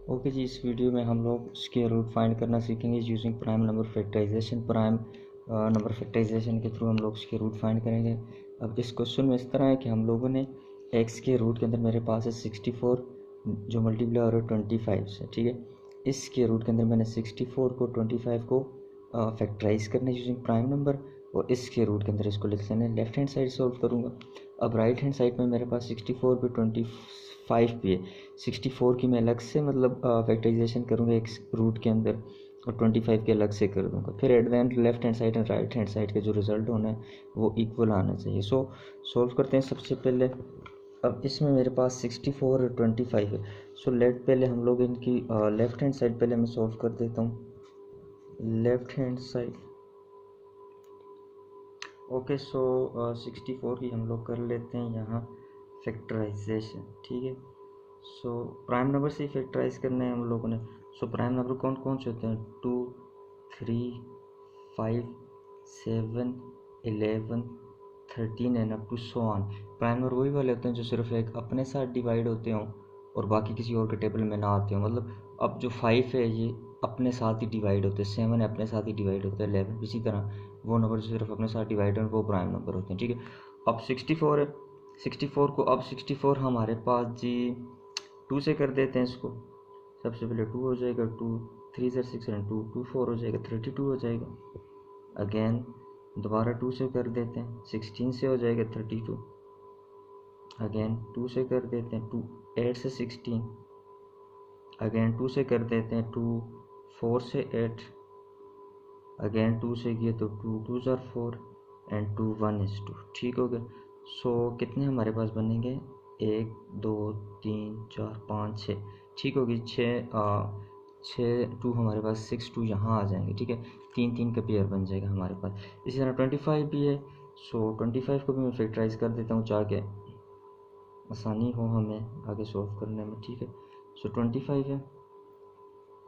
Okay जी, इस video में हम लोग स्क्वायर रूट फाइंड करना सीखेंगे using prime number factorisation. Prime number factorisation के थ्रू हम लोग स्क्वायर रूट फाइंड करेंगे। अब इस क्वेश्चन में इस तरह है कि हम लोगों ने एक्स के रूट के अंदर मेरे पास है 64 जो मल्टीप्लाई हो रहा है 25 से, ठीक है। इस स्क्वायर रूट के अंदर मैंने 64 को 25 को फैक्टराइज करना है यूजिंग प्राइम नंबर, और इस स्क्वायर रूट के अंदर इसको लिख लेना है। लेफ्ट हैंड साइड सॉल्व करूँगा। अब राइट हैंड साइड में मेरे पास 64 पे 25 भी है। 64 की मैं अलग से मतलब फैक्टराइजेशन करूँगा एक रूट के अंदर, और 25 के अलग से कर दूँगा। फिर at the end left hand side and right hand side का जो रिजल्ट होना है वो इक्वल आना चाहिए। सो सॉल्व करते हैं सबसे पहले। अब इसमें मेरे पास 64 और 25 है। सो लेट पहले हम लोग इनकी लेफ्ट हैंड साइड पहले मैं सॉल्व कर देता हूँ। Left hand side okay. So 64 की हम लोग कर लेते हैं यहाँ फैक्टराइजेशन, ठीक है। सो प्राइम नंबर से ही फैक्टराइज करना है हम लोगों ने। सो प्राइम नंबर कौन कौन से होते हैं? 2, 3, 5, 7, 11, 13 and up to so on. Prime number वही वाले होते हैं जो सिर्फ एक अपने साथ डिवाइड होते हों और बाकी किसी और के टेबल में ना आते हों। मतलब अब जो 5 है ये अपने साथ ही डिवाइड होते हैं, 7 अपने साथ ही डिवाइड होते हैं, 11 इसी तरह वो नंबर जो सिर्फ अपने साथ डिवाइड हैं वो प्राइम नंबर होते हैं, ठीक है। अब 64 है। 64 को अब 64 हमारे पास जी 2 से कर देते हैं इसको। सबसे पहले 2 हो जाएगा, 2 3 से 6 एंड 2 2 4 हो जाएगा, 32 हो जाएगा। अगेन दोबारा 2 से कर देते हैं, 16 से हो जाएगा 32। अगेन 2 से कर देते हैं, 2 8 से 16। अगेन 2 से कर देते हैं, 2 4 से 8। अगेन 2 से किए तो 2 2 आर 4 एंड 2 1 is 2, ठीक हो गया। सो कितने हमारे पास बनेंगे? 1 2 3 4 5 6, ठीक होगी। 6 2 हमारे पास 6 2 यहाँ आ जाएंगे, ठीक है। 3 3 का पेयर बन जाएगा हमारे पास। इसी तरह 25 भी है। सो 25 को भी मैं फैक्टराइज कर देता हूँ चाहे आसानी हो हमें आगे सॉल्व करने में, ठीक है। सो 25 है।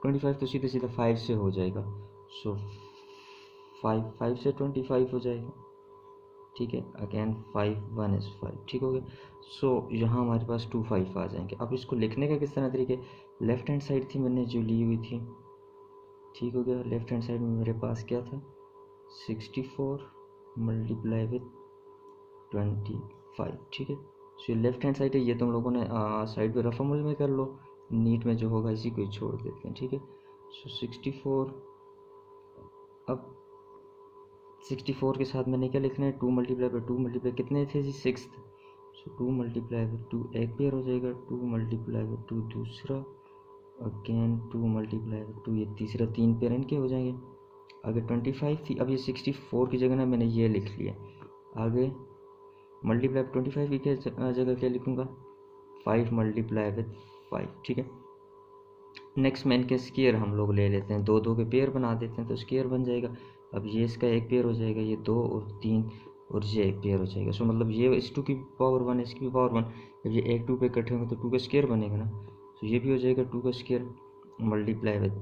25 तो सीधे सीधा 5 से हो जाएगा। सो 5 से 25 हो जाएगा, ठीक है। अगेन 5 1 is 5, ठीक हो गया। सो यहाँ हमारे पास 2 5 आ जाएंगे। अब इसको लिखने का किस तरह तरीके? लेफ्ट हैंड साइड थी मैंने जो ली हुई थी, ठीक हो गया। लेफ्ट हैंड साइड में मेरे पास क्या था? 64 मल्टीप्लाई विथ 25, ठीक है। सो लेफ्ट हैंड साइड है, ये तुम लोगों ने साइड पे रफ अमल में कर लो, नीट में जो होगा इसी को ही छोड़ देते हैं, ठीक है। सो 64। अब 64 के साथ मैंने क्या लिखना है? 2 मल्टीप्लाई बाई 2 मल्टीप्लाई कितने थे जी? 6। सो 2 मल्टीप्लाई बाई 2 एक पेयर हो जाएगा, 2 मल्टीप्लाई बाई 2 दूसरा, अगेन 2 मल्टीप्लाई बाई 2 ये तीसरा, 3 पेयर इनके हो जाएंगे। आगे 25 थी, अब ये 64 की जगह ना मैंने ये लिख लिया। आगे मल्टीप्लाई 25 की जगह क्या लिखूँगा? 5 मल्टीप्लाई विथ 5, ठीक है। नेक्स्ट में इनके स्क्वायर हम लोग ले लेते हैं, 2 2 के पेयर बना देते हैं तो स्क्वायर बन जाएगा। अब ये इसका एक पेयर हो जाएगा, ये 2 और 3 और ये एक पेयर हो जाएगा। सो मतलब ये इस 2 की पावर 1 इसकी भी पावर 1। जब ये एक 2 पे इकट्ठे होंगे तो 2 का स्क्वायर बनेगा ना। तो ये भी हो जाएगा 2 का स्क्वायर मल्टीप्लाई विद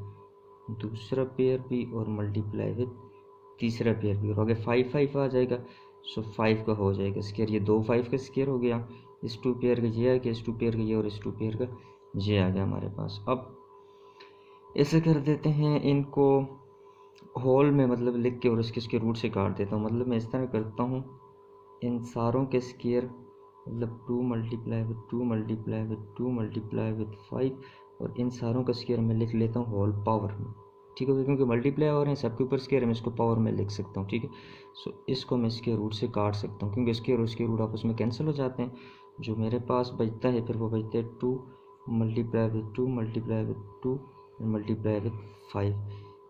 दूसरा पेयर भी और मल्टीप्लाई विद तीसरा पेयर भी, और आगे 5 5 आ जाएगा। सो 5 का हो जाएगा स्क्वायर, ये 2 5 का स्क्वायर हो गया। इस 2 पेयर का ये आ गया, इस 2 पेयर का ये, और इस 2 पेयर का ये आ गया हमारे पास। अब ऐसे कर देते हैं इनको होल में मतलब लिख के, और इसके रूट से काट देता हूँ। मतलब मैं इस तरह करता हूँ, इन सारों के स्क्वायर मतलब 2 multiply with 2 multiply with 2 multiply with 5, और इन सारों का स्क्वायर मैं लिख लेता हूँ होल पावर में, ठीक है। क्योंकि मल्टीप्लाई हो रहे हैं सबके ऊपर स्क्वायर है, मैं इसको पावर में लिख सकता हूँ, ठीक है। सो इसको मैं इसके रूट से काट सकता हूँ क्योंकि स्क्वायर और इसके रूट आपस में कैंसिल हो जाते हैं। जो मेरे पास बचता है फिर वो बचता है 2 multiply with 2 multiply with 2 multiply with 5,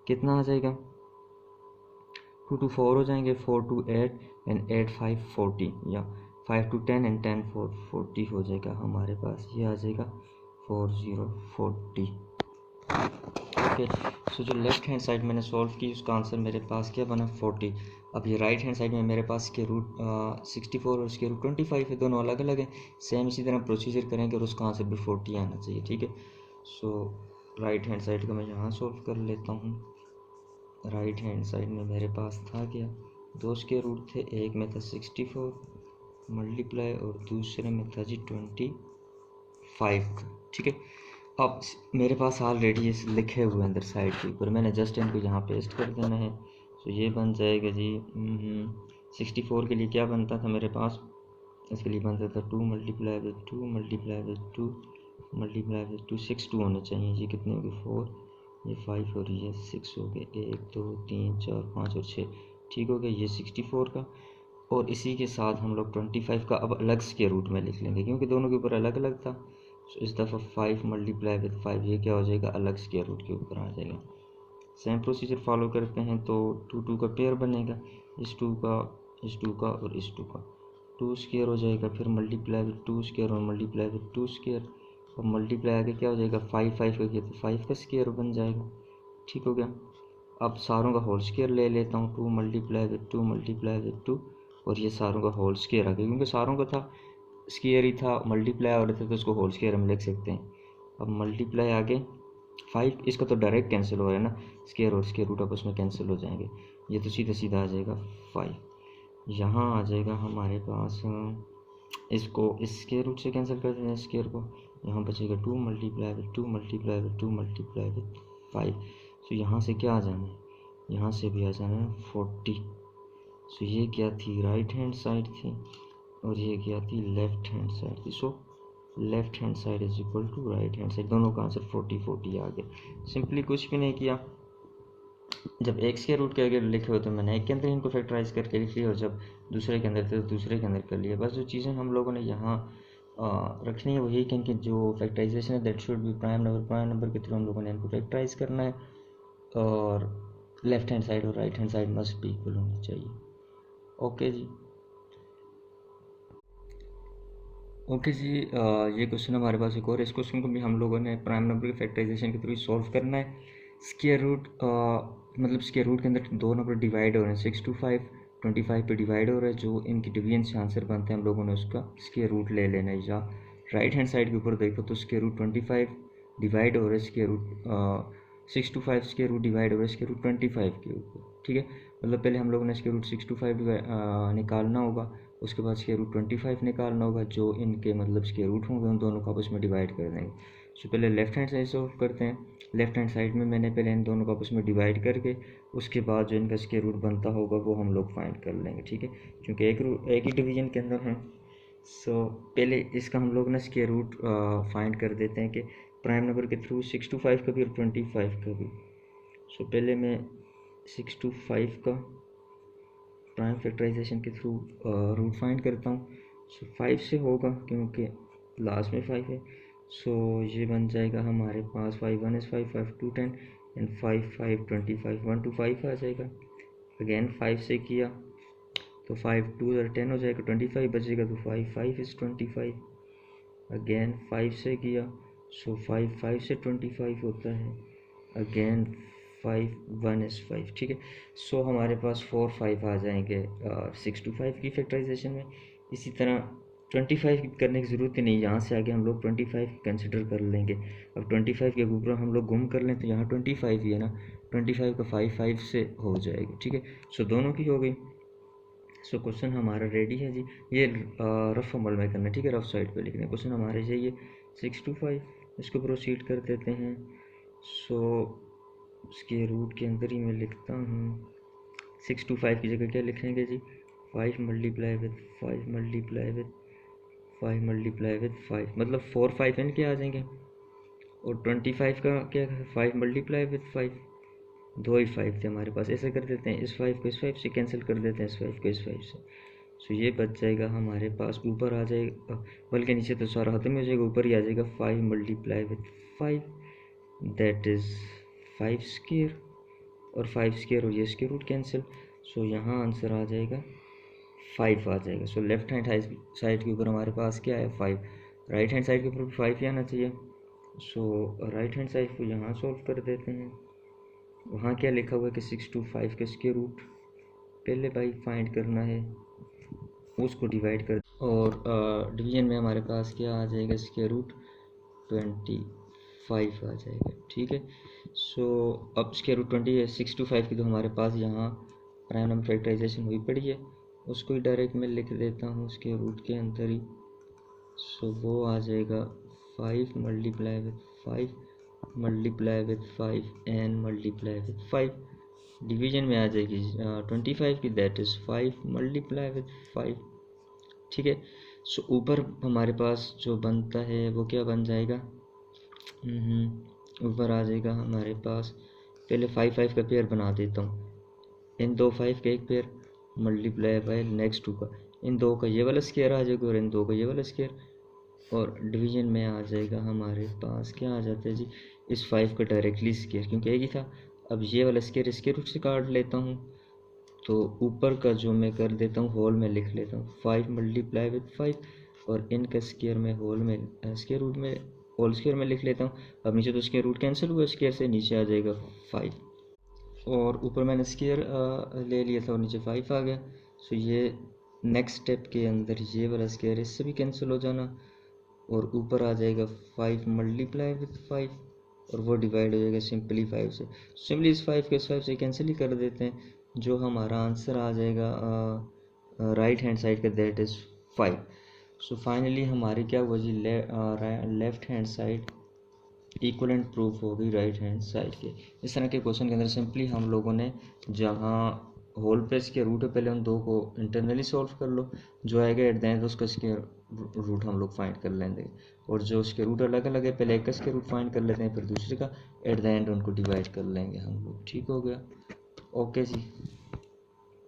कितना आ जाएगा? 2 2 4 हो जाएंगे, 4 2 8 एंड 8 5 40, या 5 2 10 एंड 10 4 40 हो जाएगा हमारे पास। ये आ जाएगा 40 40, ओके। सो जो लेफ्ट हैंड साइड मैंने सॉल्व की उसका आंसर मेरे पास क्या बना? 40। अब ये राइट हैंड साइड में मेरे पास के रूट 64 और उसके रूट 25 है, दोनों अलग अलग हैं। सेम इसी तरह प्रोसीजर करेंगे और उसका आंसर भी 40 आना चाहिए, ठीक है। सो राइट हैंड साइड को मैं यहाँ सॉल्व कर लेता हूँ। राइट हैंड साइड में मेरे पास था क्या? 2 के रूट थे, एक में था 64 मल्टीप्लाई और दूसरे में था जी 25 का, ठीक है। अब मेरे पास ऑलरेडी ये लिखे हुए हैं अंदर साइड के ऊपर, मैंने जस्ट इनको यहाँ पेस्ट कर देना है। तो ये बन जाएगा जी 64 के लिए क्या बनता था मेरे पास, इसके लिए बनता था 2 multiply with 2 multiply with 2 multiply with 2, 62 होने चाहिए। ये कितने हो गए 4, ये 5 और ये 6 हो गए, 1 2 3 4 5 और 6, ठीक हो गया ये 64 का। और इसी के साथ हम लोग 25 का अब अलग स्क्वायर रूट में लिख लेंगे क्योंकि दोनों के ऊपर अलग अलग था। तो इस दफ़ा 5 मल्टीप्लाई विद 5 ये क्या हो जाएगा, अलग स्क्वायर रूट के ऊपर आ जाएगा। सेम प्रोसीजर फॉलो करते हैं तो 2 2 का पेयर बनेगा, इस 2 का, इस 2 का और इस 2 का, 2 स्क्वायर हो जाएगा, फिर मल्टीप्लाई विद 2 स्क्वायर और मल्टीप्लाई विद 2 स्क्वायर, और मल्टीप्लाई आगे क्या हो जाएगा 5 5 का किया तो 5 का स्क्वायर बन जाएगा, ठीक हो गया। अब सारों का होल स्क्वायर ले लेता हूँ, 2 मल्टीप्लाई विद 2 मल्टीप्लाई विद 2, और ये सारों का होल स्क्वायर आ गया क्योंकि सारों का था स्क्वायर ही था, मल्टीप्लाई हो रहे थे तो उसको होल स्क्वायर हम लिख सकते हैं। अब मल्टीप्लाई आगे 5, इसका तो डायरेक्ट कैंसिल हो रहा है ना, स्क्वायर और स्क्वायर रूट आपस में कैंसिल हो जाएंगे, ये तो सीधा सीधा आ जाएगा 5। यहाँ आ जाएगा हमारे पास, इसको इस स्क्वायर रूट से कैंसिल कर देना स्क्वायर को, यहाँ बचेगा 2 multiply with 2 multiply with 2 multiply with 5। तो यहाँ से क्या आ जाना है, यहाँ से भी आ जाना है 40। सो ये क्या थी, राइट हैंड साइड थी, और ये क्या थी, लेफ्ट हैंड साइड थी। So left hand side is equal to right hand side, दोनों का आंसर 40 40 आ गया। सिंपली कुछ भी नहीं किया, जब एक स्क्वायर रूट के आगे लिखे हो तो मैंने एक के अंदर इनको फैक्टराइज करके लिख लिया, और जब दूसरे के अंदर थे तो दूसरे के अंदर कर लिया। बस जो चीज़ें हम लोगों ने यहाँ रखनी है वही, क्योंकि जो फैक्टराइजेशन है that should be prime number के थ्रू हम लोगों ने इनको फैक्टराइज करना है, और लेफ्ट हैंड साइड और राइट हैंड साइड मस्ट भी इक्वल होनी चाहिए। ओके जी, ओके जी। ये क्वेश्चन हमारे पास एक और, इस क्वेश्चन को भी हम लोगों ने प्राइम नंबर के फैक्टराइजेशन के थ्रू सॉल्व करना है। स्क्वायर रूट मतलब स्क्वायर रूट के अंदर दो नंबर डिवाइड हो रहे हैं, 6 to 5 25 पे डिवाइड हो रहा है, जो इनकी डिवीजन से आंसर बनते हैं हम लोगों ने उसका स्क्वायर रूट ले लेना है। या राइट हैंड साइड के ऊपर देखो तो स्क्वायर रूट 25 डिवाइड हो रहा है, square root 6 to 5 square root divide हो रहा है स्क्वायर रूट 25 के ऊपर, ठीक है। मतलब पहले हम लोगों ने स्क्वायर रूट 6 to 5 निकालना होगा, उसके बाद स्क्वायर रूट 25 निकालना होगा, जो इनके मतलब स्क्वायर रूट होंगे उन दोनों को आपस में डिवाइड कर देंगे। सो पहले लेफ्ट हैंड साइड सॉल्व करते हैं। लेफ्ट हैंड साइड में मैंने पहले इन दोनों को आपस में डिवाइड करके उसके बाद जो इनका स्क्वायर रूट बनता होगा वो हम लोग फाइंड कर लेंगे, ठीक है, क्योंकि एक ही डिवीजन के अंदर हैं। सो पहले इसका हम लोग ना स्क्वायर रूट फाइंड कर देते हैं कि प्राइम नंबर के थ्रू 6 to 5 का भी और 25 का भी। सो पहले मैं 6 to 5 का प्राइम फैक्टराइजेशन के थ्रू रूट फाइंड करता हूँ। सो 5 से होगा क्योंकि लास्ट में 5 है। सो ये बन जाएगा हमारे पास 5 1 is 5 5 2 10 एंड 5 5 25 1 to 5 आ जाएगा। अगेन 5 से किया तो 5 2 10 हो जाएगा, 25 बचेगा तो 5 5 is 25। अगेन 5 से किया सो 5 5 से 25 होता है। अगेन 5 1 is 5, ठीक है। सो हमारे पास 4 5 आ जाएंगे 6 to 5 की फैक्टराइजेशन में। इसी तरह 25 करने की ज़रूरत ही नहीं, यहाँ से आगे हम लोग 25 कंसिडर कर लेंगे। अब 25 के ऊपर हम लोग गुम कर लें तो यहाँ 25 ही है ना, 25 का 5 5 से हो जाएगा, ठीक है। सो दोनों की हो गई। सो क्वेश्चन हमारा रेडी है जी। ये रफ अमल में करना है, ठीक है, रफ साइड पे लिखना है। क्वेश्चन हमारे चाहिए 6 to 5, इसको प्रोसीड कर देते हैं। सो उसके रूट के अंदर ही मैं लिखता हूँ 6 to 5 की जगह क्या लिखेंगे जी, 5 multiply with 5 multiply with 5 multiply with 5, मतलब 4 5 इनके आ जाएंगे, और 25 का क्या है 5 मल्टीप्लाई विद 5, दो ही 5 थे हमारे पास। ऐसे कर देते हैं, इस 5 को इस 5 से कैंसिल कर देते हैं, इस 5 को इस 5 से। सो ये बच जाएगा हमारे पास, ऊपर आ जाएगा, बल्कि नीचे तो सारा खत्म हो जाएगा, ऊपर ही आ जाएगा 5 multiply with 5, that is 5 square, और 5 स्क्वायर और ये स्क्वायर रूट कैंसिल। सो यहाँ आंसर आ जाएगा 5 आ जाएगा। सो लेफ्ट हैंड साइड के ऊपर हमारे पास क्या है 5, राइट हैंड साइड के ऊपर भी 5 ही आना चाहिए। सो राइट हैंड साइड को यहाँ सॉल्व कर देते हैं। वहाँ क्या लिखा हुआ है कि 6 to 5 के स्क्वायर रूट पहले भाई फाइंड करना है, उसको डिवाइड कर, और डिवीजन में हमारे पास क्या आ जाएगा स्क्वायर रूट 25 आ जाएगा, ठीक है। सो अब स्क्वायर रूट 6 to 5 की तो हमारे पास यहाँ प्राइम नंबर फैक्टराइजेशन हुई पड़ी है, उसको ही डायरेक्ट मैं लिख देता हूँ स्क्वायर रूट के अंदर ही। सो वो आ जाएगा 5 multiply with 5 multiply with 5 and multiply with 5। Division में आ जाएगी 25 की, दैट इज़ 5 मल्टीप्लाई विद 5। ठीक है। सो ऊपर हमारे पास जो बनता है वो क्या बन जाएगा, ऊपर आ जाएगा हमारे पास, पहले 5 का पेयर बना देता हूँ। इन दो 5 का एक पेयर मल्टीप्लाई बाय नेक्स्ट 2 का, इन दो का ये वाला स्क्वायर आ जाएगा और इन दो का ये वाला स्क्वायर, और डिवीजन में आ जाएगा हमारे पास क्या आ जाता है जी, इस 5 का डायरेक्टली स्क्वायर, क्योंकि एक ही था। अब ये वाला स्क्वायर स्क्वायर रूट से काट लेता हूँ, तो ऊपर का जो मैं कर देता हूँ होल में लिख लेता हूँ 5 मल्टीप्लाई विद 5, और इनका स्क्वायर में होल में स्क्वायर रूट में होल स्क्वायर में लिख लेता हूँ। अब नीचे तो स्क्वायर रूट कैंसिल हुआ स्क्वायर से, नीचे आ जाएगा 5, और ऊपर मैंने स्क्वायर ले लिया था और नीचे 5 आ गया। सो ये नेक्स्ट स्टेप के अंदर ये वाला स्क्वायर इससे भी कैंसिल हो जाना, और ऊपर आ जाएगा 5 मल्टीप्लाई विद 5, और वो डिवाइड हो जाएगा सिंपली 5 से। सिंपली इस 5 के इस 5 से कैंसिल ही कर देते हैं, जो हमारा आंसर आ जाएगा राइट हैंड साइड का, दैट इज़ 5। सो फाइनली हमारी क्या हुआ जी, left hand side equivalent proof होगी राइट हैंड साइड के। इस तरह के क्वेश्चन के अंदर सिंपली हम लोगों ने जहाँ होल प्रेस के रूट है, पहले उन दो को इंटरनली सॉल्व कर लो, जो आएगा एट द एंड उसका स्क्वायर रूट हम लोग फाइंड कर लेंगे, और जो उसके रूट अलग अलग है पहले एक का स्क्वायर रूट फाइंड कर लेते हैं, फिर दूसरे का, एट द एंड उनको डिवाइड कर लेंगे हम लोग। ठीक हो गया, ओके जी।